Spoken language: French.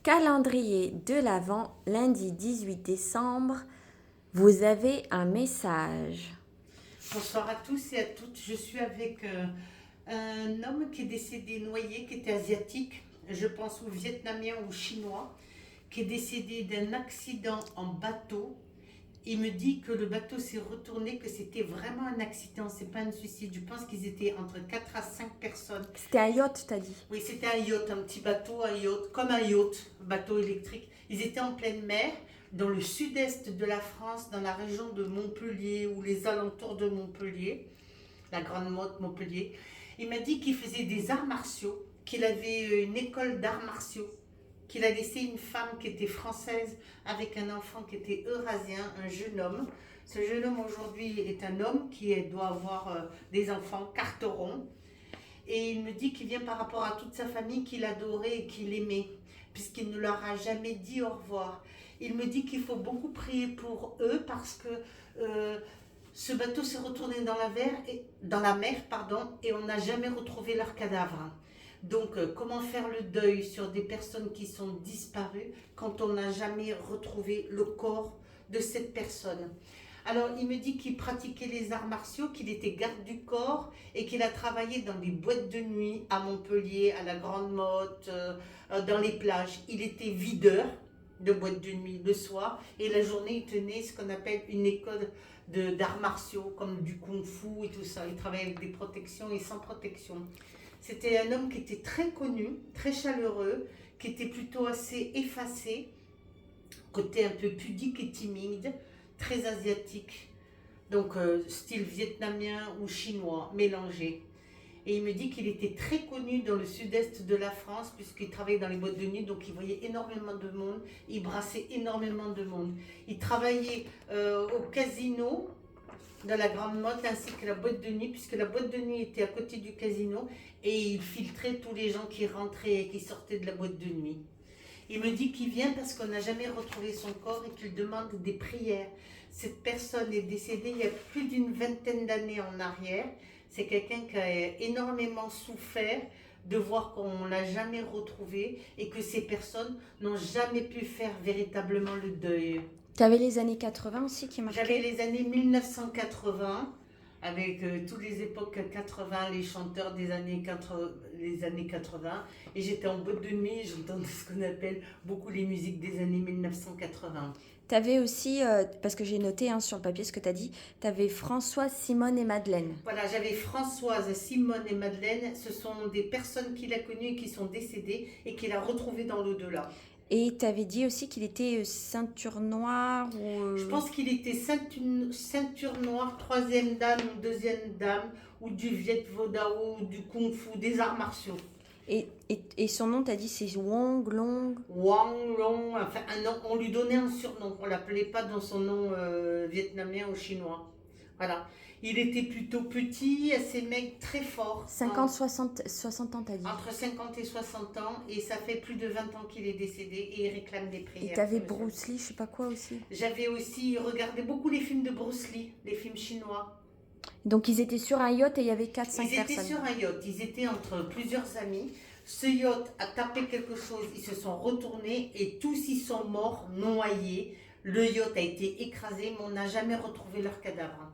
Calendrier de l'Avent, lundi 18 décembre, vous avez un message. Bonsoir à tous et à toutes. Je suis avec un homme qui est décédé noyé, qui était asiatique, je pense ou vietnamien ou chinois, qui est décédé d'un accident en bateau. Il me dit que le bateau s'est retourné, que c'était vraiment un accident, c'est pas un suicide. Je pense qu'ils étaient entre 4 à 5 personnes. C'était un yacht, t'as dit? Oui, c'était un yacht, un petit bateau, un yacht, comme un yacht, bateau électrique. Ils étaient en pleine mer, dans le sud-est de la France, dans la région de Montpellier ou les alentours de Montpellier, la Grande Motte, Montpellier. Il m'a dit qu'il faisait des arts martiaux, qu'il avait une école d'arts martiaux, qu'il a laissé une femme qui était française avec un enfant qui était eurasien, un jeune homme. Ce jeune homme aujourd'hui est un homme qui doit avoir des enfants carterons. Et il me dit qu'il vient par rapport à toute sa famille qu'il adorait et qu'il aimait, puisqu'il ne leur a jamais dit au revoir. Il me dit qu'il faut beaucoup prier pour eux parce que ce bateau s'est retourné dans la mer, et on n'a jamais retrouvé leur cadavre. Donc, comment faire le deuil sur des personnes qui sont disparues quand on n'a jamais retrouvé le corps de cette personne? Alors, il me dit qu'il pratiquait les arts martiaux, qu'il était garde du corps et qu'il a travaillé dans des boîtes de nuit à Montpellier, à la Grande Motte, dans les plages. Il était videur de boîtes de nuit le soir et la journée, il tenait ce qu'on appelle une école d'arts martiaux, comme du kung-fu et tout ça. Il travaillait avec des protections et sans protection. C'était un homme qui était très connu, très chaleureux, qui était plutôt assez effacé, côté un peu pudique et timide, très asiatique, donc style vietnamien ou chinois mélangé. Et il me dit qu'il était très connu dans le sud-est de la France puisqu'il travaillait dans les boîtes de nuit, donc il voyait énormément de monde, il brassait énormément de monde. Il travaillait au casino de la Grande Motte ainsi que la boîte de nuit, puisque la boîte de nuit était à côté du casino et il filtrait tous les gens qui rentraient et qui sortaient de la boîte de nuit. Il me dit qu'il vient parce qu'on n'a jamais retrouvé son corps et qu'il demande des prières. Cette personne est décédée il y a plus d'une vingtaine d'années en arrière. C'est quelqu'un qui a énormément souffert de voir qu'on ne l'a jamais retrouvé et que ces personnes n'ont jamais pu faire véritablement le deuil. T'avais les années 80 aussi qui marquaient? J'avais les années 1980, avec toutes les époques 80, les chanteurs des années 80, et j'étais en boîte de nuit, et j'entendais ce qu'on appelle beaucoup les musiques des années 1980. T'avais aussi, parce que j'ai noté sur le papier ce que t'as dit, t'avais Françoise, Simone et Madeleine. Voilà, j'avais Françoise, Simone et Madeleine, ce sont des personnes qu'il a connues et qui sont décédées et qu'il a retrouvées dans l'au-delà. Et t'avais dit aussi qu'il était ceinture noire ou... Je pense qu'il était ceinture noire, troisième dame ou deuxième dame, ou du Viet Vo Dao, ou du Kung Fu, des arts martiaux. Et son nom, t'as dit, c'est Wong Long. Wang Long, enfin un nom, on lui donnait un surnom, on l'appelait pas dans son nom vietnamien ou chinois. Voilà. Il était plutôt petit, assez maigre, très fort. 50, 60 ans, t'as dit. Entre 50 et 60 ans, et ça fait plus de 20 ans qu'il est décédé, et il réclame des prières. Et t'avais Bruce Lee, je sais pas quoi aussi. J'avais aussi regardé beaucoup les films de Bruce Lee, les films chinois. Donc ils étaient sur un yacht et il y avait 4-5 personnes. Ils étaient sur un yacht, ils étaient entre plusieurs amis. Ce yacht a tapé quelque chose, ils se sont retournés et tous y sont morts, noyés. Le yacht a été écrasé, mais on n'a jamais retrouvé leur cadavre.